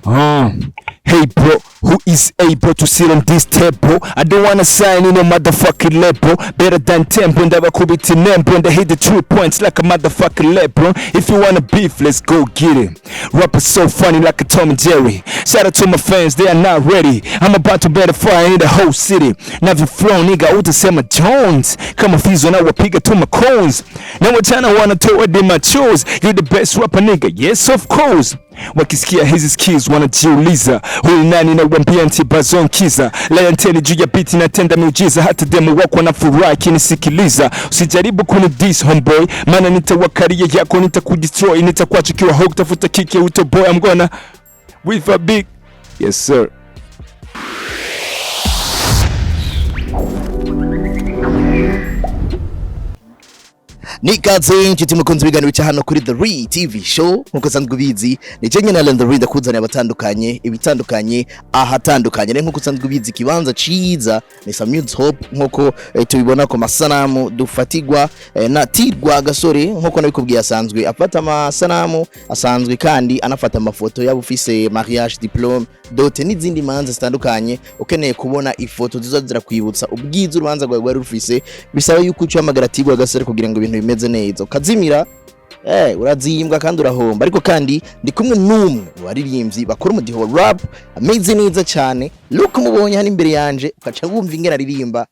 Hey bro, who is able to sit on this table? I don't wanna sign in a motherfucking label. Better than tempo, never could be tempo. And I hit the 3 points like a motherfucking LeBron. If you wanna beef, let's go get it. Rappers so funny like a Tom and Jerry. Shout out to my fans, they are not ready. I'm about to bet a fire in the whole city. Navi flow, nigga, utasema Jones. Kama fizo na wapiga to my cones. Now what China wanna throw it in my shoes. You the best rapper, nigga, yes of course. Wakisikia hizi skills wanajiuliza huyu nani na wambia antibazon kiza layanteni juu ya biti na tenda miujiza hata demo wako na furahi kinisikiliza usijaribu kuni diss homeboy maana nitawakaria yako nitakudestroy nitakuacha kiwa hog tafuta kiki utoboy I'm gonna with a big yes sir. Nikaze inshuti mukunzi biganiro cya hano kuri The Real TV show nkuko sanzwe bizi ni cyenye na The Real ndakuzana abatandukanye ibitandukanye ahatandukanye nkuko sanzwe bizi kibanza ciza ni Samuels Hope nkuko tubibona ko masanamu dufatigwa na Tirwa Gasore nkuko nabikubwiye asanzwe afata amasanamu asanzwe kandi anafata amafoto y'abufise mariage diplome dote n'izindi manza zitandukanye ukeneye kubona ifoto zizozira kwibutsa ubwiza urubanza rwawe rufise bisaba yuko ucamagara Tirwa Gasore kugira ngo ibintu bimeze neza ukazimira urazimbwa kandi urahomba ariko kandi ndi kumwe n'umwe waririmbyi bakora umudiho wa rap ameze neza cyane look mubonye hano imbere yanje ukaca wumva ingera ririmba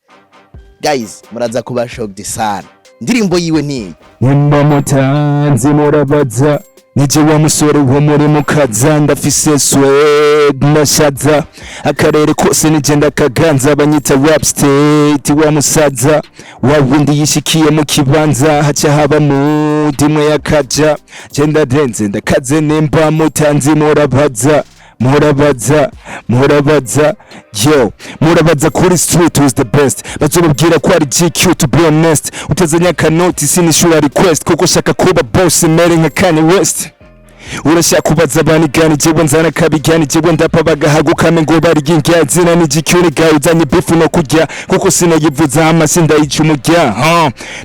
guys muraza kuba shocked sana indirimbo yiwe ni Nyamba mutanzi murabaza nije wa musore wo muri mukaza ndafise swed nashaza akarere kose nije ndakaganza banyita rap state wa musaza wa wundi yishikiye mu kibanza haca haba mu dimwe yakaja genda denze ndakaze nemba mutanzi murabaza yo murabaza kuri street who's the best bazobabwira ko ari GQ to be honest utazanya ka notice inishura request kuko shaka kuba boss mere nka Kanye West urashaka kubaza abani gani jewe nzana kabigani jewe ndapa bagahaguka ngo bari gingyazina ni GQ ni gawe uzanye bifu no kujya kuko sinayivuza amasinda y'icumujya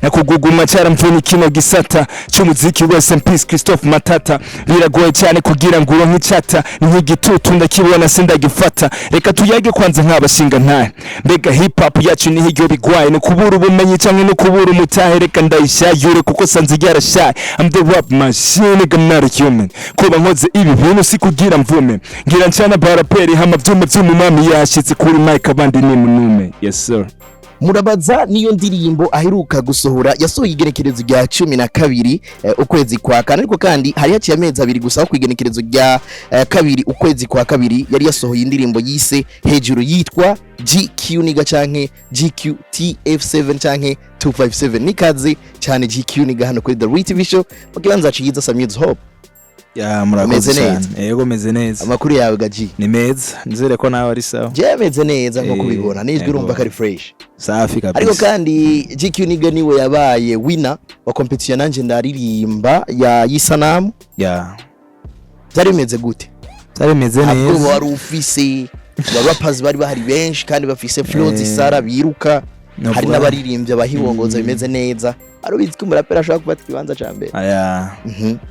nakuguguma cyara mvuni kino gisata cy'umuziki wese Peace Christophe Matata biragoye cyane kugira ngo uronke icyata nk'igitutu ndakibona sindagifata reka tuyage kwanza nk'abashinga ntaye mbega hip hop yacu ni hiryo bigwaye no kubura ubumenyi cyangwa no kubura umutahe reka ndayishayure kuko sanze yarashaye I'm the rap machine gamara human kuba nkoze ibi bintu sikugira mvume ngira ncana baraperi hama vyuma vy'umumami yashitse kuri mic abandi ni munume yes sir. Murabaza niyo ndirimbo aheruka gusohora yasohoye igenekerezo rya 12 ukwezi kwa kane ariko kandi hari haciye amezi abiri gusa ku igenekerezo rya kabiri ukwezi kwa kabiri yari yasohoye indirimbo yise hejuru yitwa GQ niga canke GQ TF7 canke 257 nikaze cyane GQ niga hano kuri The Real TV show bakibanza ciza Samuels Hope ya murakoze cyane yego meze neza amakuru yawe gaji ni meza nizere ko nawe ari sawa je meze neza nko kubibona nijwe urumva kari fresh safi kabisa ariko kandi GQ niga niwe yabaye winner wa competition nanje ndaririmba ya yisanamu ya byari meze gute byari meze neza abo wari ufise rappers bari bahari benshi kandi bafise flow zisara biruka hari n'abaririmbye abahibongoza bimeze neza arubizi ko umurapera ashaka kubata kibanza cyambere aya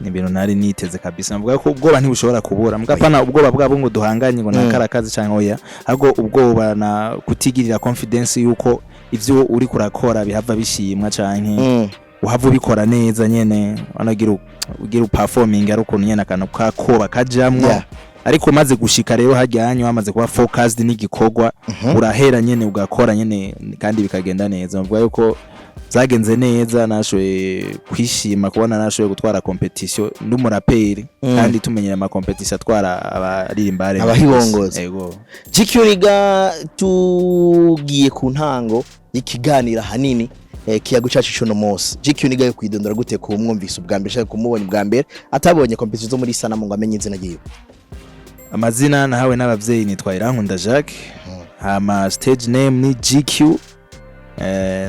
ni bintu nari niteze kabisa mvuga ko ubwoba ntibushobora kubura mugapana ubwoba bwabo ngo duhanganye ngo nakarakazi cyangwa oya ahubwo ubwoba na kutigirira confidence yuko ivyo uri kurakora bihava bishimwa canke uhava ubikora neza nyene wanagira ugira performing ari ukuntu nyene akantu kakoba kajamwo ariko maze gushika rero hajyanye wamaze kuba focused n'igikorwa urahera nyene ugakora nyene kandi bikagenda neza mvuga yuko zagenze neza nashoye kwishima kubona nashoye gutwara competition ndumuraperi kandi tumenyera ama competition atwara abaririmbare abahibongoza yego GQ niga tugiye ku ntango y'ikiganira hanini kiyagucacisho no mose GQ niga yo kwidondora gute ku mwumvise ubwa mbere shaka kumubona ubwa mbere atabonye competition zo muri sana mu ngo amenye izina giye amazina nahawe n'abavyeyi nitwa Irankunda Jacques hama stage name ni GQ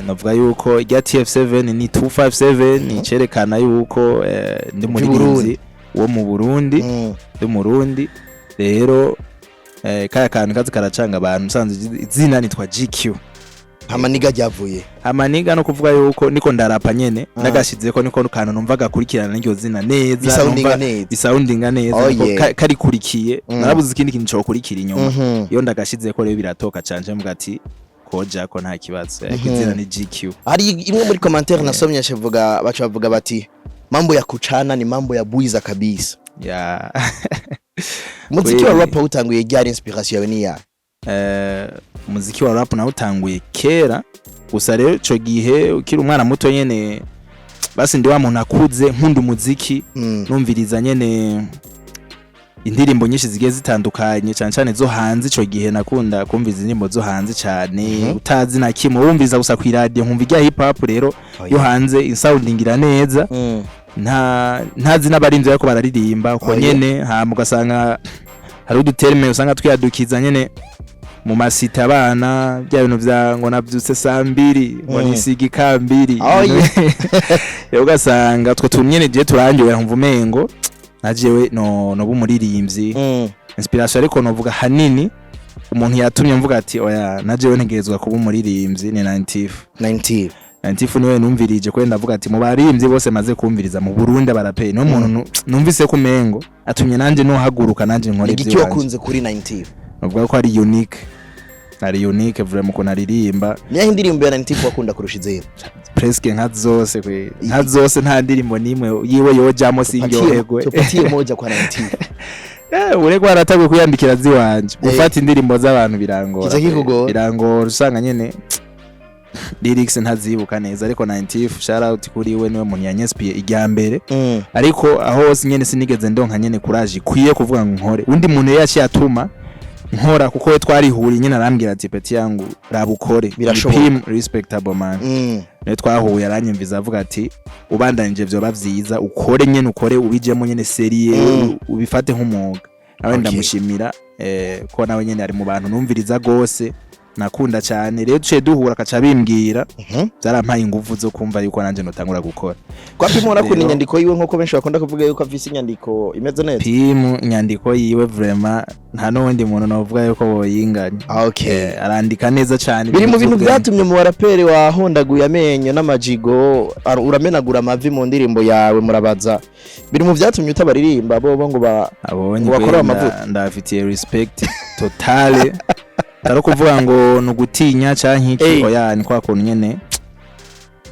navuga yuko ya TF7 ni 257 ni cerekana yuko ndi muri wo mu Burundi ndi Murundi rero kaya kantu kazi karacanga abantu sanze izina nitwa GQ amaniga ryavuye amaniga no kuvuga yuko niko ndarapa nyene nagashize ko niko kantu numva gakurikirana n'iryo zina neza bisoundinga neza kari kurikiye narabuze ikindi kintu cyo kurikira inyuma iyo ndagashize ko rero biratoka canje mugati koja ko nta kibazo ikizina ni GQ. Hari imwe muri commentaire nasomye avuga bavuga bati mambo ya kuchana ni mambo ya buiza kabisa. Yeah. Muziki wa rap utanguye ryari inspiration yawe ni ya? Muziki wa rap na utanguye kera gusa rero ico gihe ukiri umwana muto nyene basi ndi wa muntu akuze nkunda umuziki numviriza nyene indirimbo nyinshi zigiye zitandukanye cyane zo hanze ico gihe nakunda kumviza indirimbo zo hanze cyane utazi na kimwe wumviza gusa ku radio nkumva ijya hip hop rero yo hanze insoundingira neza ntazi n'abarinzi yako bararirimba uko nyene mugasanga hari uduterme usanga twiyadukiza nyene mu masita abana bya bintu bya ngo nabyutse saa 2 ngo nisigi 2 yo ugasanga twe tunyene je turangiwe nkumva umengo najewe no bumuririmbyi inspiration ariko novuga hanini umuntu yatumye mvuga ati oya najewe ntegerezwa kuba umuririmbyi ni 90 niwe numvirije kwenda avuga ati mu baririmbyi bose maze kumviriza mu Burundi barapeye no muntu numvise ko mengo atumye nanje no haguruka nanje nkore ibyo igiki wakunze kuri 90 novuga ko ari unique vraiment ko naririmba niya indirimbo ya 90 wakunda kurusha izera presque nka zose nta ndirimbo nimwe yiwe yojamo singyohegwe tupatie moja kwa 90 urego aratagwe kuyandikira ziwanje gufata indirimbo z'abantu birangora usanga nyene lyrics ntazibuka neza ariko 90 shout out kuri we niwe muntu yanyespiye ijyambere ariko aho nyene sinigeze ndonka nyene courage kwiye kuvuga ngo nkore undi muntu yaci atuma nkora kuko we twarihuri nyine arambwira ati peti yangu rabukore birashoboka respectable man ne twahuye aranyumviza avuga ati ubandanje byo bavyiza ukore nyene ukore ubijemo nyene serie ubifate nk'umwuga nawe ndamushimira ko nawe nyene ari mu bantu numviriza gose nakunda cyane rero duce duhura akaca bimbwira byarampaye ingufu zo kumva yuko nanje notangura gukora kwa pimora ko inyandiko yiwe nko benshi bakunda kuvuga yuko afise inyandiko imeze neza inyandiko yiwe vraiment nta n'undi muntu navuga yuko boyinganya arandika neza cyane biri mu bintu byatumye mu baraperi wahondaguye amenyo n'amajigo uramenagura amavi mu ndirimbo yawe murabaza biri mu byatumye utabaririmba bo ngo bakora amavuta ndafitiye respect totale Taro kuvuga ngo nugutinya canke iki oya ni kwa kuntu nyene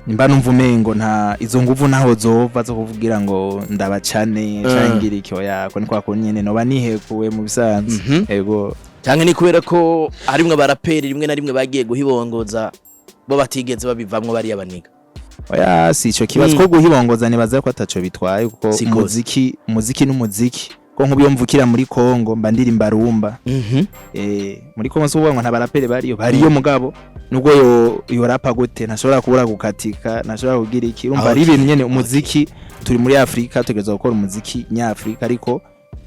nimba numva umengo nta izo nguvu naho zova zo kuvugira ngo ndabacane cangira iki oya ko ni kwa kuntu nyene noba nihekuwe mu bisanzwe ego canke ni kubera ko harimwe baraperi rimwe na rimwe bagiye guhibongoza bo batigeze babivamwe bari abaniga oya si ico kibazo ko guhibongoza nibaza ko ataco bitwaye kuko muziki n'umuziki ko nkubiyo mvukira muri Kongo mba ndirimba rumba muri Kongo so ngo nta baraperi bariyo mugabo nubwo yo rapa gute ntashobora kubura gukatika ntashobora kugira iki urumva ari ibintu nyene umuziki turi muri Afrika tugeza gukora umuziki nyafrika ariko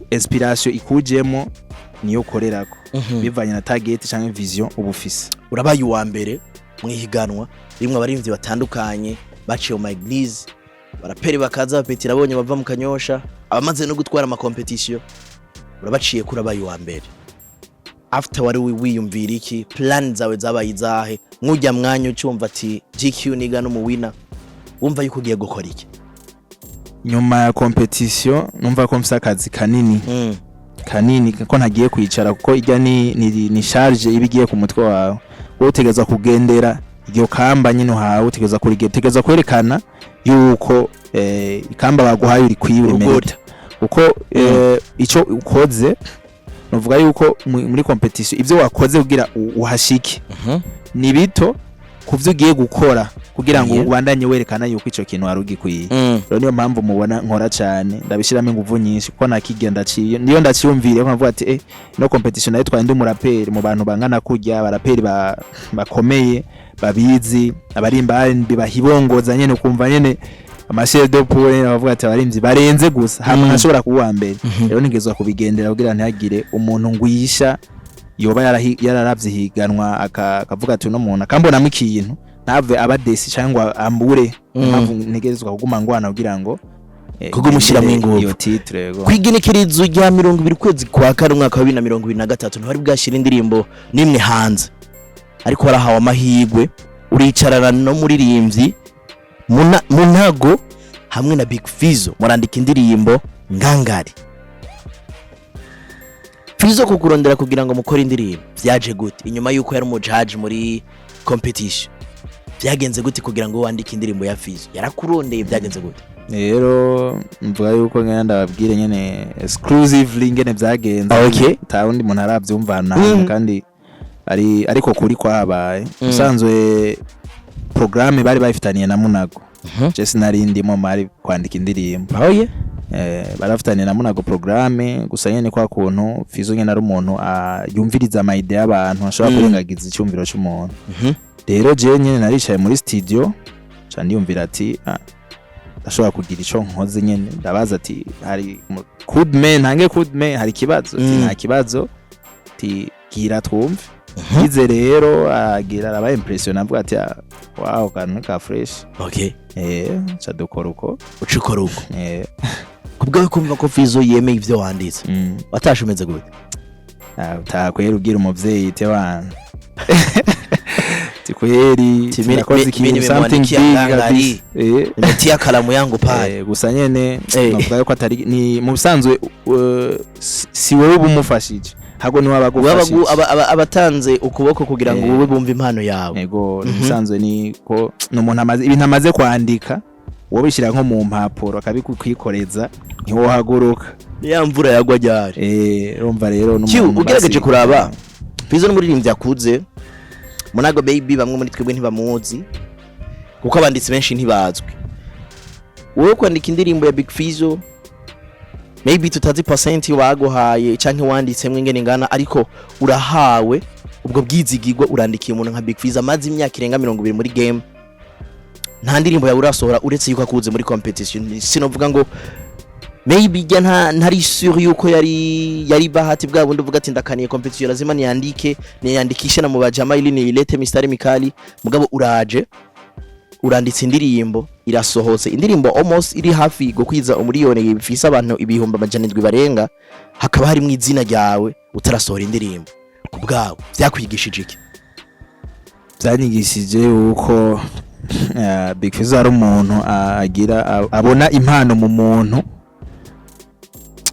inspiration ikujemo niyo korerako bivanye na target cyangwa vision ubufise urabaye uwa mbere mwihiganwa rimwe abarimvyi batandukanye baciye mu Eglise baraperi bakaza bapetira abonye bava mu Kanyosha abamaze no gutwara ama competition urabaciye kurabaye uwa mbere after wari wiyumvira iki plan zawe zabaye izahe nkujya mwanya ucyumva ati GQ niga no mu winner wumva yuko ugiye gukora iki nyuma ya competition numva ko mfisa akazi kanini ko ntagiye kwicara kuko ijya ni charge ibigiye ku mutwe wawe utegeza kugendera iyo kamba nyine hawe utegeza kwerekana yuko ikamba baguhaye uri kwiyuremera uko ico ukoze novuga yuko muri competition ivyo wakoze kugira uhashike ni bito kuvyo ugiye gukora kugira ngo ubandanye werekana yuko ico kintu wari ugikwiye rero niyo mpamvu mubona nkora cyane ndabishiramo ingufu nyinshi kuko nakigenda ciye niyo ndaciyumvire ko navuga ati no competition nayo twandi umuraperi mu bantu bangana kurya baraperi bakomeye babizi abarimba bahibongoza nyene kumva nyene amashel de poule bavuga ati abarimvyi barenze gusa hamwe nkashobora kuwa mbere rero nigezwa kubigendera kugira ntihagire umuntu ngwisha yoba yararavye higanwa akavuga ati no muntu akambona mu kintu ntave abadesi cyangwa ambure mpamvu nigezwa kuguma ngwana kugira ngo kugumushira mu ingufu iyo titre yego kwigenekerezo rya 20 kwezi kwa kane umwaka wa 2023 ntwari bwashira indirimbo nimwe hanze ariko warahawe amahirwe uricarana no muririmbyi Munago hamwe na Big Fizzo murandika indirimbo Ngangari. Fizzo kukurondera kugira ngo mukore indirimbo vyaje gute inyuma yuko yari umujaji muri competition? Vyagenze gute kugira ngo wandike indirimbo ya Fizzo? Yarakurondeye vyagenze gute? Rero mvuga yuko ngenda ndababwire nyene exclusively ngene vyagenze. Okay. Ta undi muntu aravyumvana kandi ariko kuri kwabaye. Usanzwe programme bari bayifitaniye na Munago. Jesse narindimo mari kwandika indirimbo. Oh yeah. Barafitaniye na Munago programme gusa nyene kwa kuntu Fizzo nyene ari umuntu yumviriza ama idea y'abantu ashobora kurengagiza icyumviro cy'umuntu. Rero je nyene naricaye muri studio cyane yumvira ati ashobora kugira ico nkoze nyene ndabaza ati hari good man hari kibazo nta kibazo ati gira twumve ize rero agira aba impression avuga ati wow kantu ka fresh. Okay. Cadukora uko ucikora uko kubwawe kumva ko Fizzo yemeye ivyo wanditse watashumeze gute? Utakwera ugira umuvyeyi te wana tikweri tinakoze ikintu something big nimetia kalamu yangu pale gusa nyene navuga ko atari ni mu bisanzwe si wowe bumufashije hago ni wabagufashije abatanze ukuboko kugira ngo wowe bumve impano yawe. Yego mu bisanzwe ni ko n'umuntu amaze ibintu amaze kwandika wowe bishira nko mu mpapuro akabikwikoreza niho haguruka ya mvura yagwa ryari. Urumva rero n'umuntu ugerageje kuraba Fizzo n'umuririmbyi yakuze Munago baby bamwe muri twebwe ntibamuzi kuko abanditsi benshi ntibazwi. Wowe kwandika indirimbo ya Big Fizzo maybe tutazi % waguhaye canke wanditse mwe ngene ngana ariko urahawe ubwo bwizigirwa urandikiye umuntu nka Big Fizzo amaze imyaka irenga 20 muri game nta ndirimbo ya urasohora uretse yuko akuze muri competition. Sinovuga ngo maybe ntari sure yuko yari bahati bwa bundi uvuga ati ndakaniye competition lazima niyandikishe na mubajama ili nilete mistari mikali mugabo uraje uranditse indirimbo irasohotse indirimbo almost iri hafi go kwiza umuriyone bifisa abantu ibihumbi amajanidwi barenga hakaba hari mu izina ryawe utarasohora indirimbo kubgawe vyakwigishije iki? Byanyigishije uko Big Fizzo ari umuntu agira abona impano mu muntu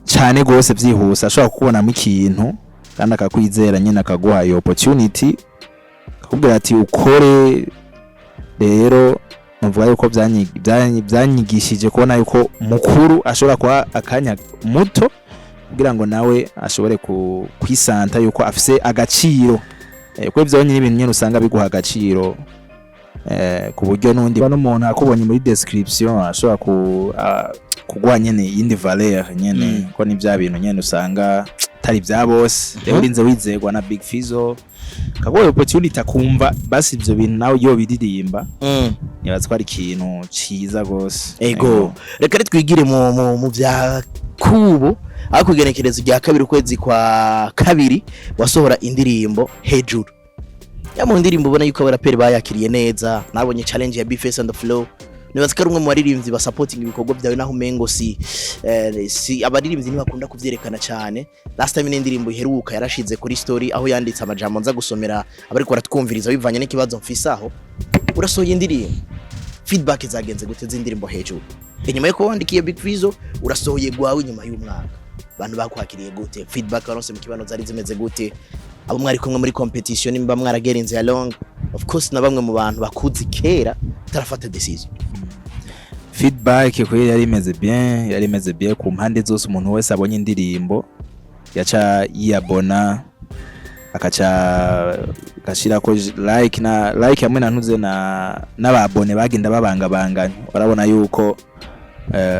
cyane gose byihuse ashobora kubonamo ikintu kandi akakwizera nyine akaguha iyo opportunity akubwira ati ukore. Rero mvuga yuko byanyigishije kubona yuko mukuru ashobora kuba akanya muto kugira ngo nawe ashobore kwisanta yuko afise agaciro kuko ibyo nyine ibintu nyine usanga biguha agaciro ku buryo n'undi n'umuntu akubonye muri description ashobora kuguha nyene yindi valeur nyene ko ni bya bintu nyene usanga tari bya bose. Rero urinze wizegwa na Big Fizzo kagoye opportunity akumva basi ibyo bintu nawe yo bidirimba nibaza ko ari ikintu ciza gose. Ego reka twigire mu bya kubo akugenekereza rya kabiri ukwezi kwa kabiri wasohora indirimbo Hejuru. Ya mu ndirimbo ubona yuko abaraperi bayakiriye neza nabonye challenge ya B-Face and the Flow nibaza ko rumwe mu baririmbyi ba supporting ibikorwa byawe naho mengo si abaririmbyi ntibakunda kuvyerekana cyane. Last time n'indirimbo iheruka yarashize kuri story aho yanditse amajambo nza gusomera abari ko baratwumviriza bivanye n'ikibazo mfisaho urasohoye indirimbo feedback zagenze gute z'indirimbo Hejuru inyuma yuko wandikiye Big Fizzo urasohoye gwawe inyuma y'umwaka abantu bakwakiriye gute feedback waronse mu kibano zari zimeze gute abo mwari kumwe muri competition nimba mwaragerinze along of course na bamwe mu bantu bakuzi kera tarafata decision? Feedback kweli yari imeze bien ku mpande zose. Umuntu wese abonye indirimbo yaca yiyabona akaca gashira ko like hamwe na ntuze n'ababone bagenda babangabanganya. Urabona yuko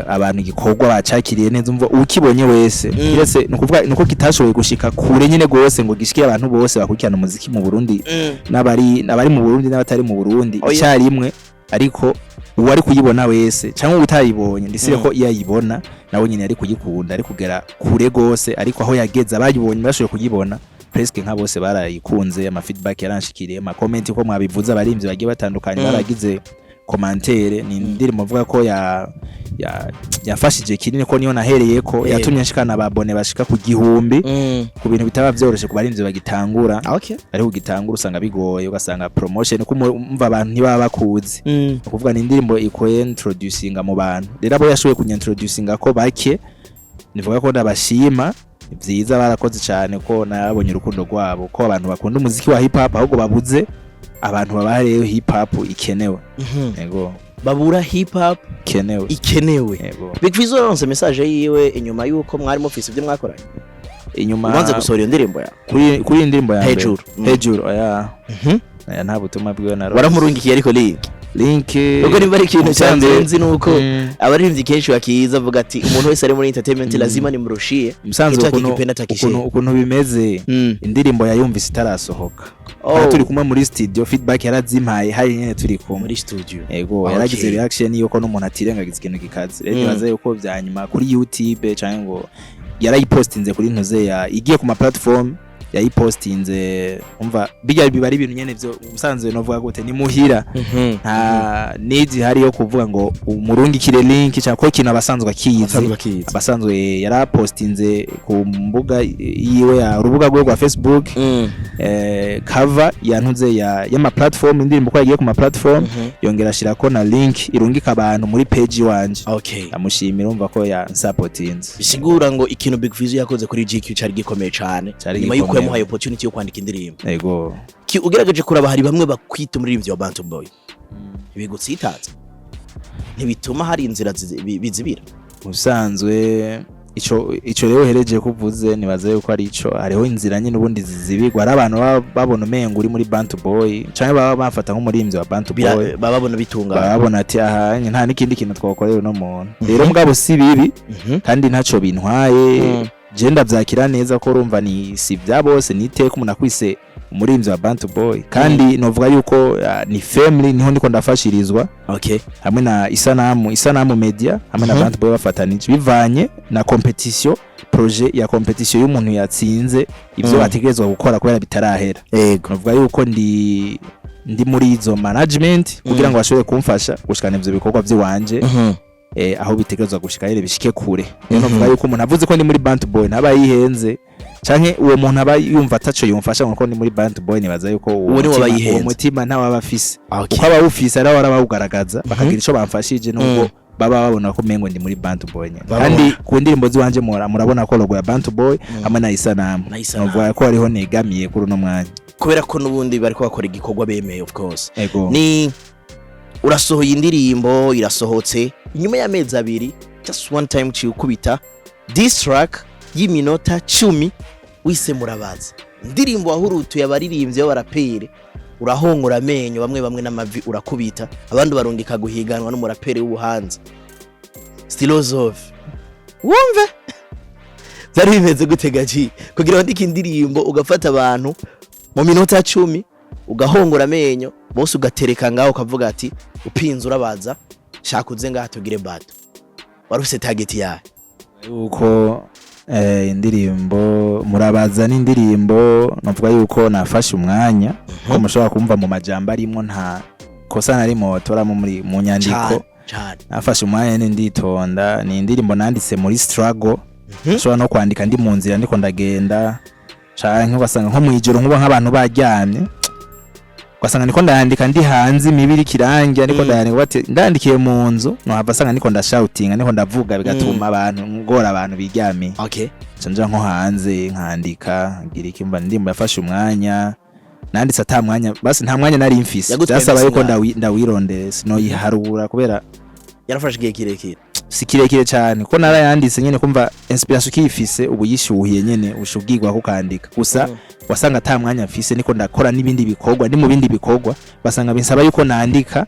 abantu igikorwa bacakiriye neza umva ukibonye wese kiretse nukuvuga nuko kitashoboye gushika kure nyine gose ngo gishike abantu bose bakurikirana umuziki mu Burundi n'abari mu Burundi n'abatari mu Burundi icyarimwe ariko uwari kuyibona wese cyangwa utayibonye ndisire ko iyo ayibona nawe nyine ari kugikunda ari kugera kure gose ariko aho yageze abayibonye bashoboye kugibona presque nka bose barayikunze. Ama feedback yaranshikiriye ama comment ko mwabivuza abarimvyi bagiye batandukanye baragize commentaire ni indirimbo mvuga ko yafashije kinini ko niyo nahereye ko yatumye nshikana ababone bashika ku 1000 ku bintu bitaba vyoroshe ku barinzi bagitangura ari ugitangura usanga bigoye ugasanga promotion ko umva abantu ntibaba bakuzi ukuvuga ni indirimbo ikoye introducinga mu bantu rero abo yashoboye kunyantroducinga ko bake nivuga ko ndabashima byiza barakoze cyane ko nabonye urukundo rwabo ko abantu bakunda umuziki wa hip hop ahubwo babuze abantu babareyo hip hop ikenewe yego babura hip hop ikenewe Big Fizzo yaronse message yiwe inyuma yuko mwari mufise ibyo mwakoranye inyuma ubanze gusohora indirimbo ya kuri indirimbo ya hejuru oya nta butumwa bwiwe na waramurungikiye ariko link ubwo nimba ari ikintu cyanze nuko abaririmbyi kenshi bakiza avuga ati umuntu wese ari muri entertainment lazima nimurushie musanzwe ukuntu bimeze indirimbo yayumvise itarasohoka turi kumwe muri studio feedback yarazimpaye hari nyene turi kumwe muri studio yego yaragize reaction yuko n'umuntu atirengagiza ikintu gikaze rero baza yuko byanyuma kuri YouTube cyangwa ngo yarayipostinze kuri ntuze ya igiye ku ma platform yayipostinze umva bijya bibari ibintu nyene byo umusanzwe novuga gute ni muhira nta need hari yo kuvuga ngo umurungikire link cyangwa ko kintu abasanzwe akizi abasanzwe yarapostinze ku mbuga yiwe ya urubuga rwa Facebook cover yantuze ya ma platform indirimbo ko yagiye ku ma platform yongera ashira ko na link irungika abantu muri page wanje amushimira umva ko ya supportinze bisigura ngo ikintu Big Fizzo yakoze kuri GQ cyari gikomeye cyane nyuma yuko yamuhaye opportunity yo kwandika indirimbo yego ugerageje kuraba hari bamwe bakwita umuririmbyi wa Bantu Boy ibigutsitaza ntibituma hari inzira bizibira usanzwe ico rero hereje kuvuze nibaza yuko ari ico hariho inzira nyine ubundi zizibirwa ari abantu babona umengo uri muri Bantu Boy cyane baba bafata nk'umuririmbyi wa Bantu Boy babona bitunga babona ati aha nta nikindi kintu twakorera no muntu rero mugabo si bibi kandi ntaco bintwaye jenda byakira neza ko urumva ni si bya bose niteka umuntu akwise umuririmbyi wa Bantu Boy kandi novuga yuko ni family niho ndiko ndafashirizwa hamwe na isanamu media hamwe na Bantu Boy bafatanije bivanye na competition projet ya competition y'umuntu yatsinze ivyo bategerezwa gukora kubera bitarahera novuga yuko ndi muri izo management kugira ngo bashobore kumfasha gushikana ivyo bikorwa by'iwanje aho bitegerezwa gushika yere bishike kure no vuga yuko umuntu avuze ko ndi muri Bantu Boy ntaba yihenze canke uwo muntu aba yumva ataco yumfasha ngo ndi muri Bantu Boy nibaza yuko uwo mutima ntawa bafise uko aba ufise ari abawugaragaza bakagira ico bamfashije nubwo baba babona ko mengo ndi muri Bantu Boy kandi ku ndirimbo ziwanje murabona ko logo ya Bantu Boy hamwe na isanamu novuga ko ariho negamiye kuri no mwanya kubera ko nubundi bariko bakora igikorwa bemeye of course ni urasohoye indirimbo irasohotse inyuma y'amezi abiri just one time cyukubita this track y'iminota 10 wise murabaza indirimbo wahurutuye abaririmbye barapere urahongora amenyo bamwe n'amavi urakubita abandi barungika guhiganwa n'umurapere w'ubuhanzi Stilozof wumve zari bimeze gutegaji kugira ndike indirimbo ugafata abantu mu minota 10 ugahongora amenyo bose ugatereka ngaho ukavuga ati upinze urabaza shaka uze ngaha tugire bato warufise target yawe yuko indirimbo murabaza n'indirimbo navuga yuko nafashe umwanya ko mushobora kumva mu majambo arimo nta kosa narimo toramo muri mu nyandiko nafashe umwanya nditonda ni indirimbo nanditse muri struggle nshobora no kwandika ndi mu nzira ndiko ndagenda canke ugasanga nko mwijoro nkuba nk'abantu baryamye ugasanga niko ndandika ndi hanze imibiri kirangira niko ndandikiye mu nzu no hava sanga niko ndashoutinga niko ndavuga bigatuma abantu ngora abantu biryamiye canja nko hanze nkandika ngira ikimba ndimba yafashe umwanya nanditse ata mwanya basi nta mwanya nari mfise byasaba yuko ndawirondere sino yiharura kubera yarafashe igihe kirekire si kirekire cyane ko narayanditse nyene kumva inspiration kifise ubu yishuhiye nyene ushubwirwa ko kandika gusa wasanga ata mwanya mfise niko ndakora n'ibindi bikorwa ndi mu bindi bikorwa basanga binsaba yuko nandika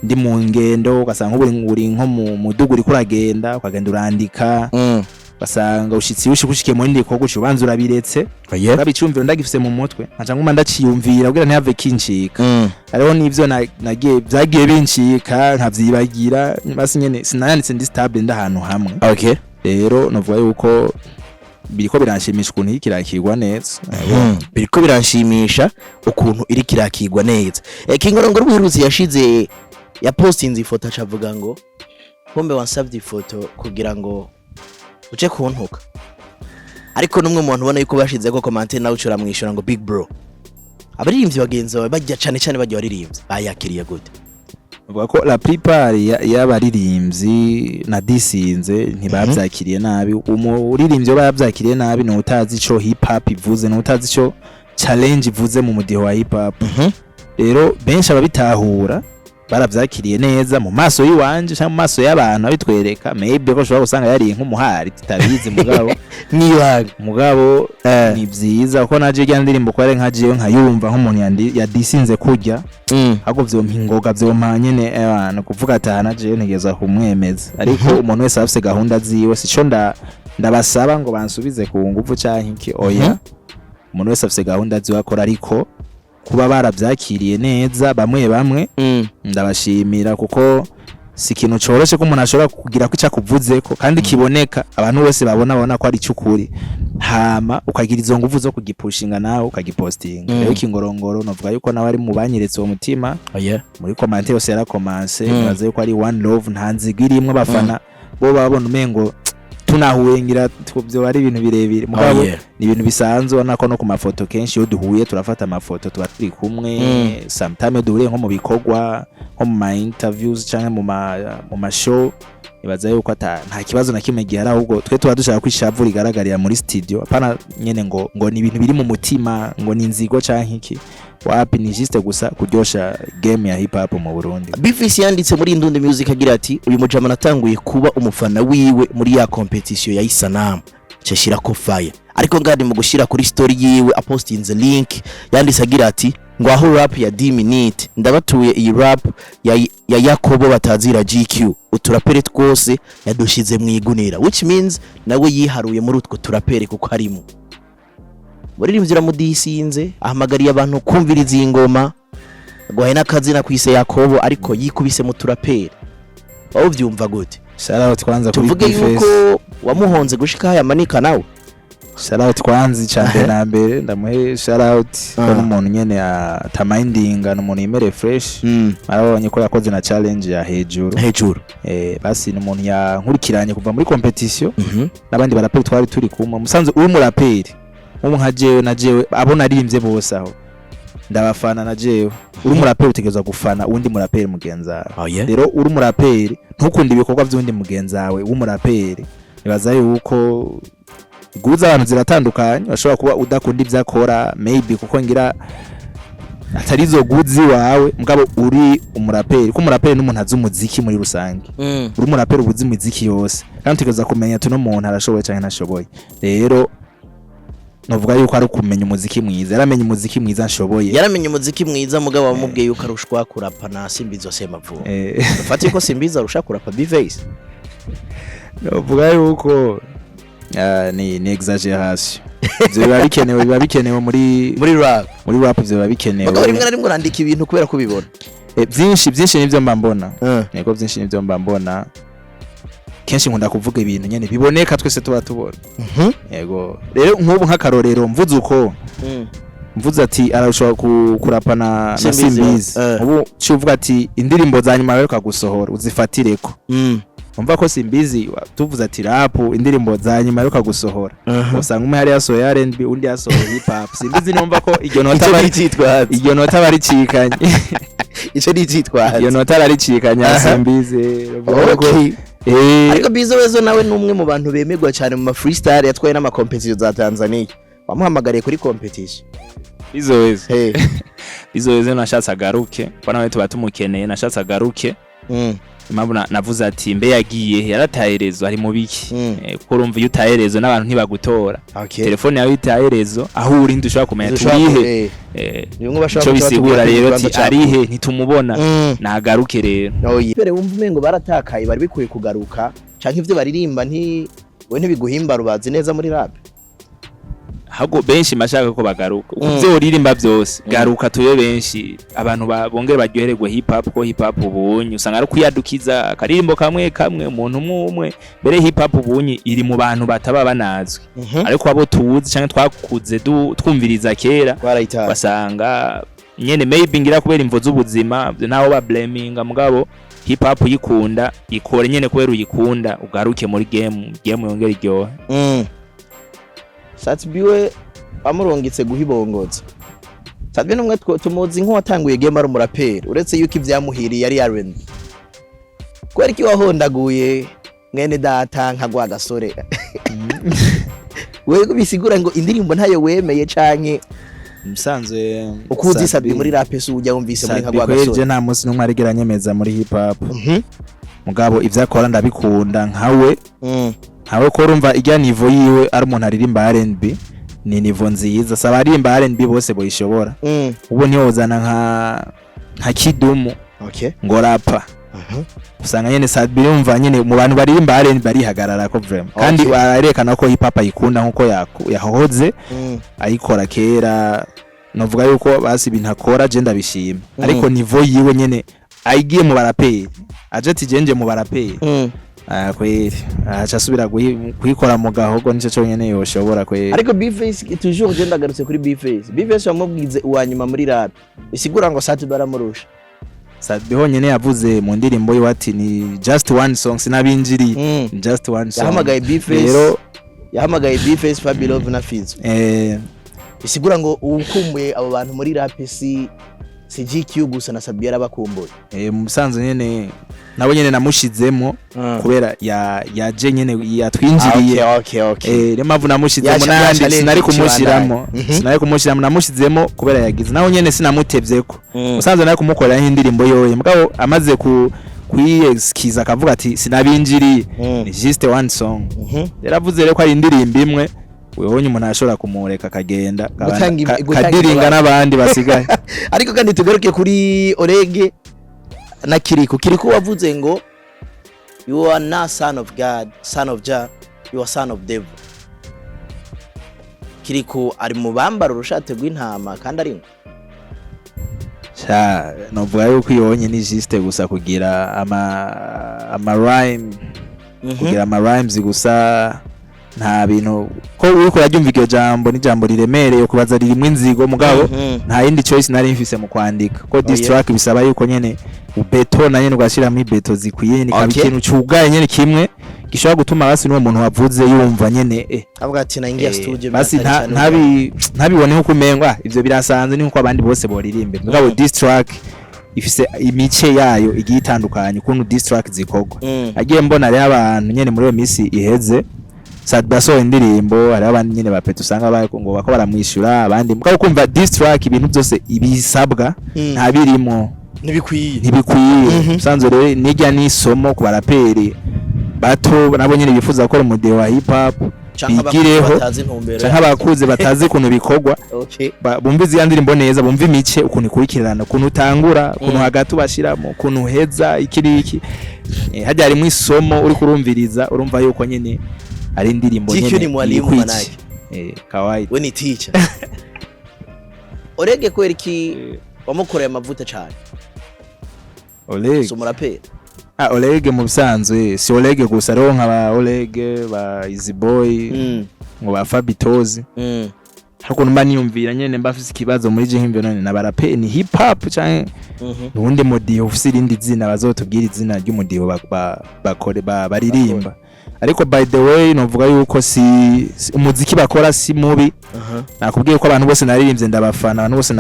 ndi mu ngendo ugasanga uri nko mu mudugu uri kuragenda ukagenda urandika basanga ushitsi ushikushike mu ndi bikorwa ubanza urabiretse urabicumvira ndagifise mu mutwe nkaca nguma ndaciyumvira kugira ntihave kincika ariho nivyo nagiye byagiye bincika nkavyibagira basi nyene sinayanditse ndi stable ndahantu hamwe rero novuga yuko biriko biranshimisha ukuntu iri kirakirwa neza biriko biranshimisha ukuntu iri kirakirwa neza Kingorongoro ubuheruzi yashize yapostinze ifoto acavuga ngo kumbe wansabye ifoto kugira ngo uce kuntuka, ariko numwe mu bantu ubona yuko bashize ko commentaire nawe ucura mwishura ngo big bro, abaririmbyi bagenzi bawe bajya cyane cyane bajya baririmbyi bayakiriye gute? Uvuga ko la plupart y'abaririmbyi na disinze ntibabyakiriye nabi. Umuririmbyi babyakiriye nabi no utazi ico hip hop ivuze, no utazi ico challenge ivuze mu mudiho wa hip hop. Rero benshi ababitahura baravyakiriye neza mu maso yiwanje cyangwa mu maso y'abantu abitwereka, maybe ko shobora gusanga yari nk'umuhari tutabizi mugabo niyaga mugabo ni byiza ko naje rya ndirimbo ko ari nkaje nkayumva nk'umuntu yadisinze kurya ahubwo vyo mpingoga vyo manyene abantu kuvuga atana je ntegeza kumwemeza, ariko umuntu wese afise gahunda ziwe sico ndabasaba ngo bansubize ku nguvu canke iki oya, umuntu wese afise gahunda ziwe akora, ariko kuba baravyakiriye neza bamwe ndabashimira kuko si ikintu coroshe ko umuntu ashobora kugira ko ica kuvuzeko kandi kiboneka abantu bose babona ko ari cyukuri, hama ukagira izo nguvu zo kugipushinga nawe ukagipostinga. Rero kingorongoro novuga yuko nawe ari mu banyeretse uwo mutima muri commentaire yose yarakomanse baze yuko ari one love, nta nzigirimwe abafana bo babona umengo tunahuye ngira byo bari ibintu birebire mugabo ni ibintu bisanzwe nako no ku mafoto kenshi yo duhuye turafata amafoto tuba turi kumwe sometimes duhuriye nko mu bikorwa nko mu ma interviews canke mu ma show, ibaza yuko nta kibazo na kimwe gihari, ahubwo twe tuba dushaka kwishavu rigaragarira muri studio, apana nyene ngo ni ibintu biri mu mutima ngo ni inzigo canke iki, wapi ni juste gusa kuryosha game ya hip hop mu Burundi. Bifisi yanditse muri Indundi Music agira ati uyu mujama natanguye kuba umufana wiwe muri ya competition ya Isanamu cashira ko fire, ariko ngandi mu gushira kuri story yiwe apostinze link yanditse agira ati ngo aho rap ya D-Minute ndabatuye iyi rap ya Yakobo batazira GQ uturapere twose yadushize mu igunira, which means nawe yiharuye muri utwo turapere kuko harimo baririmvira mu disinze ahamagariye abantu kumviriza ingoma gwahe n'akazina kwise Yakobo ariko yikubise mu turapere. Aho byumva gute? Shout kwanza kuri tuvuge yuko wamuhonze gushika haya manika nawe. Shout kwanza cyane na mbere ndamuhe shout n'umuntu nyene atamindinga n'umuntu yimere fresh, arabonye ko yakoze na challenge ya hejuru basi n'umuntu yankurikiranye kuva muri competition n'abandi baraperi twari turi kumwe musanze uri muraperi nka jewe na jewe abona aririmbye bose aho ndabafana na jewe uri muraperi utegerezwa gufana undi muraperi mugenzawe. Rero uri muraperi ntukunde ibikorwa by'undi mugenzawe w'umuraperi, nibaza yuko guza abantu ziratandukanye, bashobora kuba udakunda ivyakora maybe kuko ngira atarizo guzi wawe mugabo uri umuraperi ko umuraperi n'umuntu azi umuziki muri rusange uri umuraperi ubuzi umuziki yose kandi utegerezwa kumenya tuno muntu arashoboye cyane ntashoboye. Rero novuga yuko ari kumenya umuziki mwiza, yaramenye umuziki mwiza nshoboye, yaramenye umuziki mwiza mugabo wamubwiye yuko arushwa kurapa na Simbizo Semavuba ufati ko Simbizo arusha kurapa Bface. Novuga yuko ni exaggeration biba bikenewe muri rap biba bikenewe mugabo rimwe na rimwe urandika ibintu kubera kubibona byinshi nivyo mbambona yego byinshi nivyo mbambona kenshi nkunda kuvuga ibintu nyene biboneka twese tuba tubona yego. Rero nk'ubu nk'akarorero mvuze uko mvuze ati arashobora kurapana na Simbizi ubu cyuvuga ati indirimbo za nyuma yo kagusohora uzifatireko umva ko Simbizi tuvuze ati rap indirimbo za nyuma yo kagusohora usanga umwe hari yasohoye R&B undi yasohoye hip hop. Simbizi numva ko iryo nota bari cikanye ico nicitwa iyo nota bari cikanye Simbizi ariko Bizo wezo nawe numwe mu bantu bemegwa cyane mu freestyle yatwaye n'ama competition za Tanzania, wamuhamagariye kuri competition Bizo wezo nashatse agaruke bana wetu batumukeneye nashatse agaruke impamvu navuze ati mbe yagiye yarataherezo ari mu biki kuko urumva iyo utaherezo n'abantu ntibagutora telefone yawe itaherezo aho uri ndushaka kumenya turihe cyo bisigura rero ati arihe ntitumubona nagaruke rero pere wumva umengo baratakaye bari bikuye kugaruka canke ivyo baririmba we ntibiguhimba rubazi neza muri rap hago benshi mashaka ko bagaruka ukuvyo ririmba byose garuka tuyo benshi abantu bongere baryohererwe hip hop ko hip hop ubunyi usanga ari kuyadukiza karirimbo kamwe umuntu umwe mbere hip hop ubunyi iri mu bantu bataba banazwe ariko abo tuzi canke twakuze twumviriza kera basanga nyene maybe ngira kubera imvo z'ubuzima naho ba blaminga mugabo hip hop uyikunda ikore nyene kubera uyikunda ugaruke muri game yongera iryoha. Satbiwe amurongitse guhibongoza. Satbiwe numwe tumuzi nk'uwatanguye game ari umuraperi uretse yuko ivyamuhiriye yari R&B. Kweri ki wahondaguye mwene data nkagwa gasore. Wewe bisigura ngo indirimbo ntayo wemeye canke musanzwe ukuzi Satbi muri rap su ujya wumvise muri nkagwa gasore. Kweri nta munsi numwe arigera nyemeza muri hip hop. Mugabo ivyakora ndabikunda nkawe. Hawe ko urumva ijya niveau yiwe ari umuntu aririmba R&B ni niveau nziza saba aririmba R&B bose boyishobora. Ubu niyo uzana nka Kidumu ngo rapa usanga nyene Satbi yumva nyene mu bantu baririmba R&B barihagarara ko vraiment kandi arerekana ko hip hop ayikunda nkuko yahoze ayikora kera novuga yuko basi ibintu akora je ndabishima ariko niveau yiwe nyene ayigiye mu baraperi aje ati jenje mu baraperi kweli acha subira kuyikora mu gahogo nico cyo nyene yoshobora kweli ariko Bface toujours je ndagarutse kuri Bface wamubwize uwanyuma muri rap isigura ngo Satbi baramurusha. Satbi honyene yavuze mu ndirimbo yiwe ati ni just one song sinabinjiri just one song yahamagaye Bface Fabilove na Fizo isigura ngo ukumbuye abo bantu muri rap si GQ gusa na Satbi yarabakumbuye musanze nyene nabo nyene namushizemo kubera yaje nyene yatwinjiriye rero mpamvu namushizemo nandi sinari kumushiramo namushizemo kubera yagize naho nyene sinamutevyeko musanze nari kumukorera indirimbo yoye mugabo amaze kuyiexkiza akavuga ati sinabinjiriye ni just one song yaravuze rero ko ari indirimbo imwe wewe umuntu ashobora kumureka kagenda kadiringa n'abandi basigaye ariko kandi tugaruke kuri Orege na Kiriku wavuze ngo you are not son of God, son of Jah, you are son of devil. Kiriku ari mu bambara urushate rw'intama kandi ari novuga yuko yonye ni juste gusa kugira ama rhyme kugira ama rhymes gusa nta bintu ko uriko yaryumva iryo jambo ni jambo riremereye kubaza ririmwe inzigo mugabo nta yindi choice nari mfise mu kwandika ko this track bisaba yuko nyene ubeto na nyene ugashira muri beto zikwiye ni kabikintu cyugaye nyene kimwe gishobora gutuma basi n'uwo muntu wavuze yumva nyene avuga ati na ingia studio basi ntabibone nko kumengwa ivyo birasanze ni nko abandi bose boririmbe mugabo this track ifise imice yayo igiye itandukanye ukuntu this track zikogwa agiye mbona rero abantu nyene muri iyo misi iheze Satbi asohoye indirimbo hari abandi nyene bapetu usanga ngo bako baramwishura abandi mugabo kumva this track ibintu byose ibisabwa nta birimo ntibikwiye sanzo rero nijya nisomo ku baraperi bato nabo nyene bifuza gukora umudeo wa hip hop bigireho canka bakuze batazi kuntu bikogwa bumvize yandirimbo neza bumva imice ukuntu ikurikirana ukuntu utangura ukuntu hagati ubashiramo ukuntu heza ikiriki hajya ari mu isomo uri kurumviriza urumva yuko nyene ari indirimbo nyene ni mwalimu manake kawaida we ni teacher Orege kweri ki wamukoreye amavuta cyane Orege umuraperi Orege mu bisanzwe si Orege gusa rero nkaba Orege ba Easy Boy ngo ba Fabitozi hako numba niyumvira nyene mbafise ikibazo muri je nk'imvyo none nabaraperi ni hip hop canke nundi modiyo ufise irindi zina bazotubwira izina ry'umudiyo bakore baririmba ariko by the way novuga yuko si umuziki bakora si mubi nakubwiye ko abantu bose naririmbye ndabafana abantu bose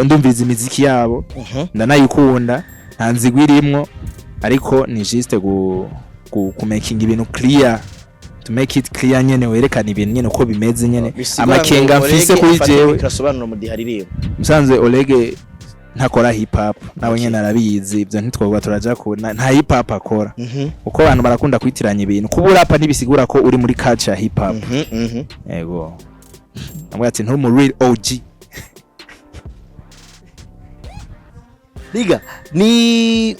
ndumviriza imiziki yabo ndanayikunda nta nzigwirimwo ariko ni juste ku making ibintu clear to make it clear nyene werekana ibintu nyene uko bimeze nyene amakenga mfise kuri jewe krasobanura mu dihaririyo musanze Orege ntakora hip hop nawe nyene arabizi ibyo ntitwogwa turaja ko nta hip hop akora uko abantu barakunda kwitiranya ibintu kubura apa nibisigura ko uri muri culture hip hop yego namwe ati nturi mu real OG liga ni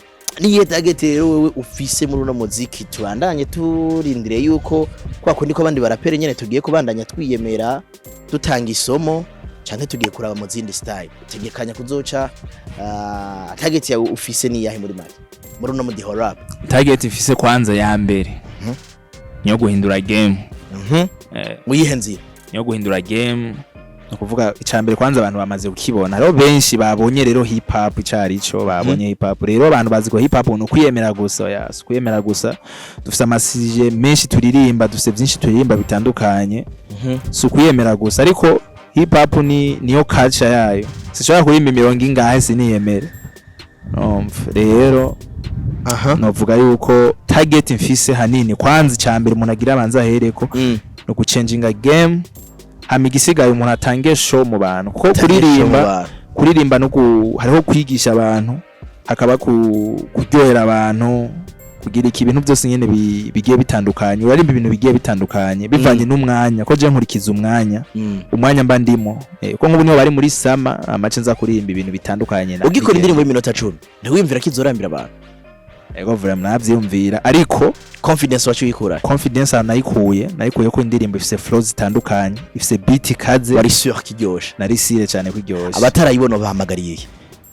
target wewe ufise muri uno muziki tubandanye turindire yuko kwa kundi ko abandi barapere nyene tugiye kubandanya twiyemera dutanga isomo cyane tugiye kuraba mu zindi style tegekanya kuzoca target yawe ufise ni yahe muri mari muri uno mudiho rap target ifise kwanza ya mbere nyo guhindura game muyihe nzira nyo guhindura game kuvuga icambere kwanza abantu bamaze kukibona rero benshi babonye rero hip hop icari ico babonye hip hop rero abantu bazi ko hip hop no kwiyemera gusa yes kwiyemera gusa dufite amasije menshi turirimba dufite byinshi turirimba bitandukanye so kwiyemera gusa ariko hip hop niyo culture yayo sishobora kurimba imirongo ingahe siniyemere rero novuga yuko target mfise hanini kwanza icambere umuntu agira abanza ahereko no guchanginga game hamigisigaye umuntu atangiye show mu bantu kuko kuririmba no hariho kwigisha abantu akaba kuryohera abantu kugira ibintu byose nyene bigiye bitandukanye urarimba ibintu bigiye bitandukanye bivanye n'umwanya ko je nkurikiza umwanya mba ndimo ko nk'ubu niho bari muri sama amace nza kuririmba ibintu bitandukanye ugikora indirimbo y'iminota 10 ntiwimvira kizorambira abantu ego vura mnavyumvira ariko confidence wacu yikura confidence nayikuye ko indirimbo ifise flows zitandukanye ifise beat kaze wari sûr kiryoshe nari sire cyane kwiryoshe abatarayibona bahamagariye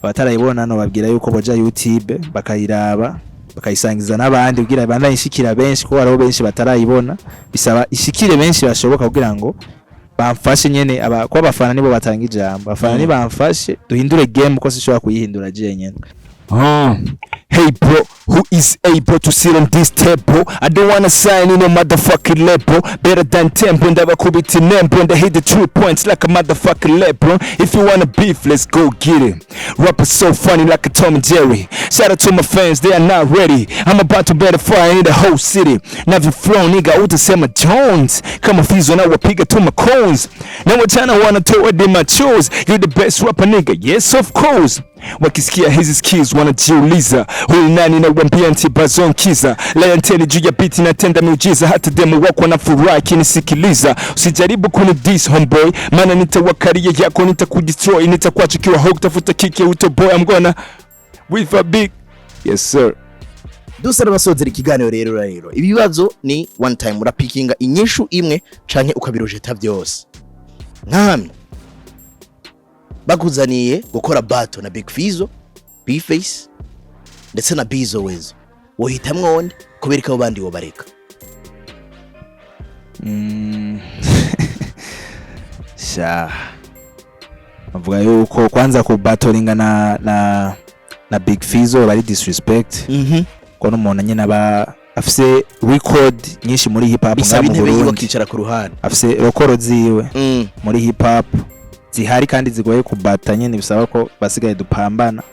abatarayibona no babwira yuko boja YouTube bakayiraba bakayisangiza n'abandi kugira bandayishikira benshi ko baraho benshi batarayibona bisaba ishikire benshi bashoboka kugira ngo bamfashe nyene ko abafana nibo batanga ijambo abafana ni bamfashe duhindure game ko sishobora kuyihindura je nyene. Hey bro, who is able to sit on this table? I don't wanna sign in a motherfucking label. Better than tempo and I could be to nempo and I hit the 3 points like a motherfucking LeBron. If you wanna beef, let's go get it. Rappers so funny like a Tom and Jerry. Shout out to my fans, they are not ready. I'm about to bet a fire in the whole city. Navi flow nigga utasema Jones. Kama fizo na wapiga to my cones. Now what China wanna throw it in my shoes. You're the best rapper nigga, yes of course. Wakisikia hizi skills wanajiuliza huyu nani na wambia ntibazon kiza layanteni juu ya biti na tenda miujiza hata demo wako na furaha kinisikiliza usijaribu kunidis homeboy maana nitawakaria yako nitakudestroy nitakuacha kiwa hog tafuta kiki utoboy I'm gonna with a big yes sir. Dusara basozera ikiganiro rero ibibazo ni one time urapikinga inyishu imwe canke ukabirojeta byose nkami bakuzaniye gukora battle na Big Fizzo, B-Face ndetse na Bizzo Wezo wohitamwe wonde kubereka abo bandi wo bareka avuga yuko kwanza ku battlinga na Big Fizzo bari disrespect ko n'umuntu nyene aba afise record nyinshi muri hip hop bisaba intebe yiwe kicara ku ruhande afise record ziwe muri hip hop zihari kandi zigoye kubata nyene bisaba ko basigaye dupambana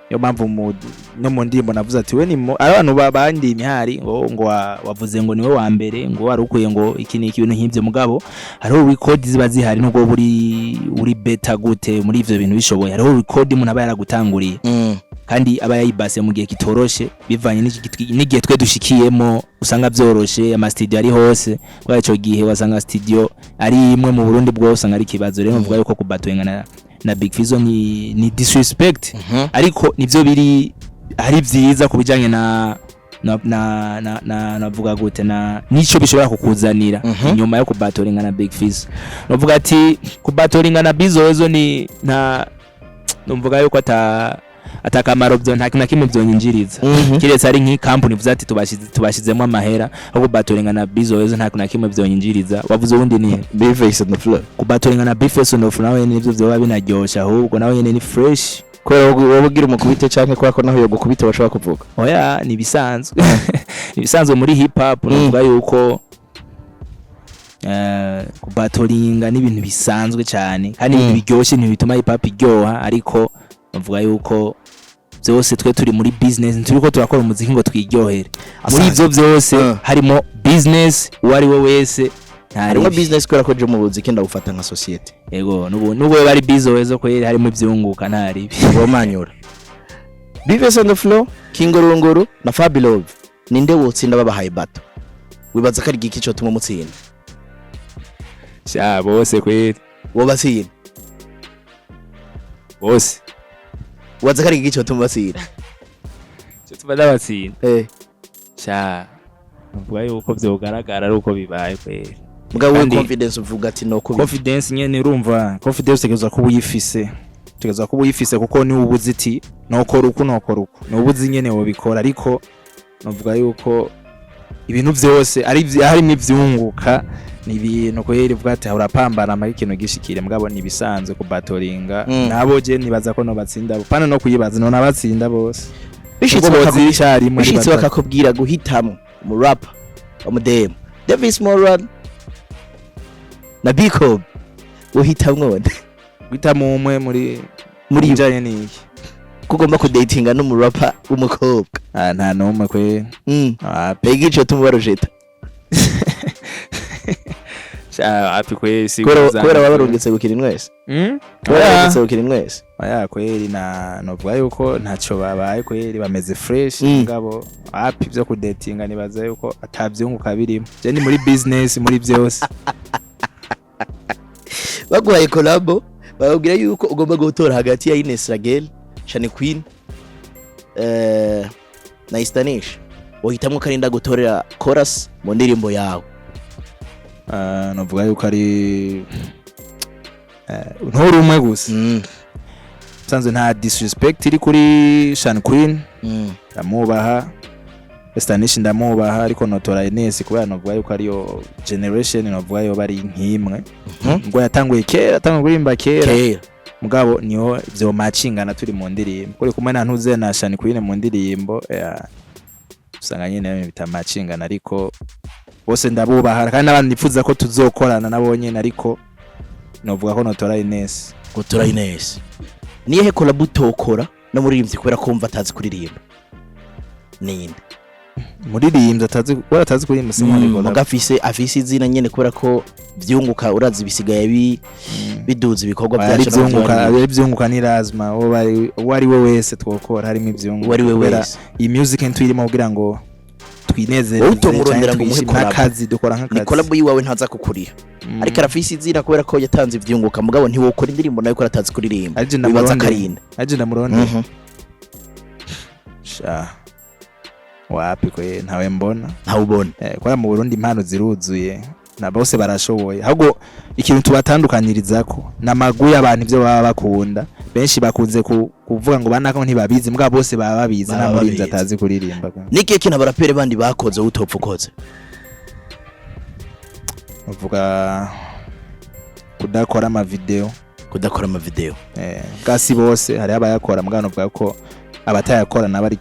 yo mpamvu no mu ndimbo navuze ati we ni abantu babandi imihari ngo wavuze ngo niwe wa mbere ngo warukuye ngo iki ni ibintu nk'ivyo mugabo hariho record ziba zihari nubwo uri beta gute muri ivyo bintu bishoboye hariho record umuntu aba yaragutanguriye kandi aba yayibase mu gihe kitoroshe bivanye n'igihe twe dushikiyemo usanga byoroshe ama studio ari hose kwa ico gihe wasanga studio ari imwe mu Burundi bwo usanga ari kibazo rero mvuga yuko kubatwenga na Big Fizzo ni disrespect ariko nivyo biri ari vyiza kubijanye navuga gute na nico bishobora kukuzanira inyuma yo kubatoringa na Big Fizzo navuga ati kubatoringa na Bizzo Wezo ni numvuga yuko atakamaro byo nta kintu kimwe byonyinjiriza kiretse ari nk'i company vuze ati tubashizemo amahera ahubwo batoringa na Bizzo Wezo nta kintu kimwe byonyinjiriza wavuze ubundi ni B-Face on the floor kubatoringa na B-Face on the floor nawe nivyo byo babinaryosha ahubwo nawe nyene ni fresh kwera wobugira umukubite canke kwako naho yo gukubita bashobora kuvuga oya ni bisanzwe ibisanzwe muri hip hop nuvuga yuko kubatoringa ni ibintu bisanzwe cyane kandi ibintu biryoshye ntibituma hip hop iryoha ariko bavuga yuko byose twe turi muri business turiko turakora umuziki ngo twiryohere muri ivyo byose harimo business wari we wese harimo business kwera ko je mu buziki ndagufata nka society yego nubwo bari Bizzo Wezo ko harimo ivyunguka ntari bomanyura B-Face on the floor Kingorongoro na Fabilove ninde wotsinda babahaye bato wibaza ko ari giki cyo tuma mutsinda bose kweri wo batsinda bose waza kari gico tumbasira cyo tubada batsinda mvuga yuko byogaragara ari uko bibaye kweri mugabo we confidence uvuga ati no confidence nyene urumva confidence tegeza ko uyifise kuko ni ubuziti nokora uko ni ubuzi nyene wo bikora ariko navuga yuko ibintu byose ari harimo ivyunguka ni ibintu kweri uvuga ati urapambana ama ikintu gishikire mugabo ni bisanzwe kubatoringa nabo je nibaza ko no batsinda pana no kuyibaza no nabatsinda bose bishitse bakakubwira guhitamo mu rapper umudem Davis Moran na Biko uhitamwe guhitamo umwe muri njanye niki kugomba kudatinga no mu rapper umukobwa nta numwe kwe pegico tumubarojeta api kwe si kubera babarungitse gukira mwese barungitse gukira mwese kweri novuga yuko ntaco babaye kweri bameze fresh ngabo api byo kudatinga nibaza yuko atavyunguka birimo je ni muri business muri byose baguhaye collabo bababwira yuko ugomba gutora hagati ya Ines Ragel Shani Queen na Istanish uhitamwe karinda gutorera chorus mu ndirimbo yawe novuga yuko ari ntoro umwe gusa sanze nta disrespect iri kuri Shani Queen ndamubaha Istanish ndamubaha ariko notora Ines kubera novuga yuko ariyo generation novuga yo bari nkimwe ngo yatanguye kera atanguye kurimba kera mugabo niyo byo matchingana turi mu ndirimbo kuri kumwe na ntuze na Shani Queen mu ndirimbo usanga nyine bita matchingana ariko bose ndabubaha kandi nabandi nifuza ko tuzokorana nabo nyine ariko novuga ko notora Ines gutora Ines niye collab utokora no muririmbyi kubera kumva atazi kuririmba ninde muririmbyi atazi kuririmba mugafise afise izina nyene kubera ko byunguka urazi bisigaye biduza ibikorwa byacu byunguka ni lazima wari we wese twokora harimo ibyunguka wari we wese iyi music ntuyirimo kugira ngo twinezere utomurondera ngo umuhe akazi dukora nk'akazi ni collab yiwawe ntaza kukuriha ariko arafise izina kubera ko yatanze ibyunguka mugabo ntiwokora indirimbo nayo ko atazi kuririmba bibaza karinda agenda muronde sha wapi kwe ntawe mbona kwa mu Burundi impano ziruzuye na bose barashoboye ahubwo ikintu tubatandukanyirizako namaguye abantu ivyo baba bakunda benshi bakunze kuvuga ngo banako ntibabizi mbwa bose baba babizi na muri atazi kuririmba niki kintu abarapere bandi bakoze utopfa ukoze uvuga kudakora ama video kasi bose hari abayakora mugano bwa ko abatayakora nabari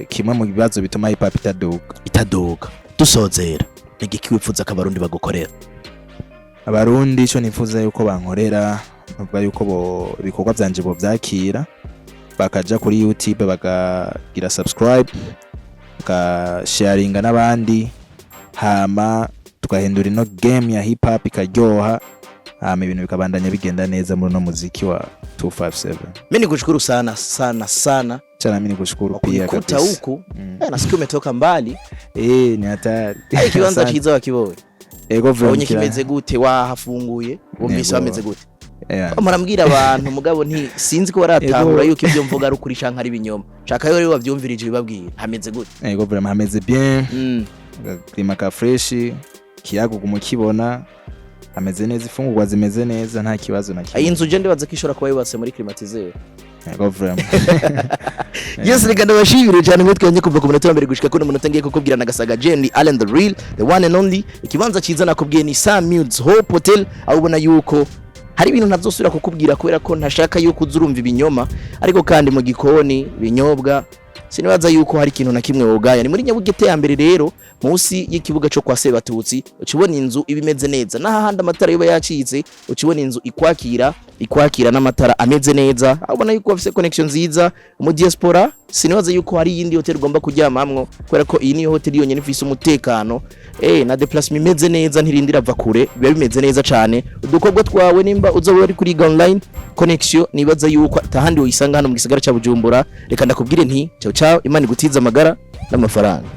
kimwe mu bibazo bituma hip hop itaduka dusozera nigiki wifuza akabarundi bagukorera abarundi cyo nifuza yuko bankorera bavuga yuko ibikorwa byanje bo byakira bakaja kuri YouTube bakagira subscribe sharinga n'abandi hama tukahindura ino game ya hip hop ikaryoha hama ibintu bikabandanya bigenda neza muri no muziki wa 257 mimi nikushukuru sana sana chana mimi nikushukuru pia kabisa huku nasikia umetoka mbali ni hatari kibanza chiza wakibonye ego vyo kimeze gute wahafunguye umvise bameze gute marambwira abantu mugabo nti sinzi ko baratahura yuko ibyo mvuga ari ukuri canka ari binyoma shaka yo rero bavyumvirije bibabwira hameze gute ego vraiment hameze bien klima ka fresh kiyagugu mukibona ameze neza ifungurwa zimeze neza nta kibazo na kimwe inzu je ndibaza ko ishora kuba yubatse muri climatiseur ego vraiment yes reka ndabashimire cyane mwe twanye kuva ku munota wa mbere gushika ko umunota ngiye kukubwira nagasaga Jenny Allen the real the one and only ikibanza ciza nakubwiye ni Sam Moods Hope Hotel aho ubona yuko hari ibintu ntazosubira kukubwira kubera ko ntashaka yuko uzurumva ibinyoma ariko kandi mu gikoni binyobwa sinibaza yuko hari ikintu na kimwe wogaya ni muri Nyabugete ya mbere rero munsi y'ikibuga cyo kwa Sebatutsi ukibona inzu ibimeze neza n'ahandi amatara yoba yacitse ukibona inzu ikwakira n'amatara ameze neza abona yuko bafite connection nziza mu diaspora sinibaza yuko hari yindi hotel ugomba kujyamamwo kubera ko iyi ni hotel yonyene ifise umutekano na déplacement imeze neza ntirindira ava kure biba bimeze neza cyane udukobwa twawe nimba uzoba ari kuri online connection nibaza yuko tahandi uyisanga hano mu gisagara cya Bujumbura reka ndakubwire nti ciao Imana igutiza amagara n'amafaranga.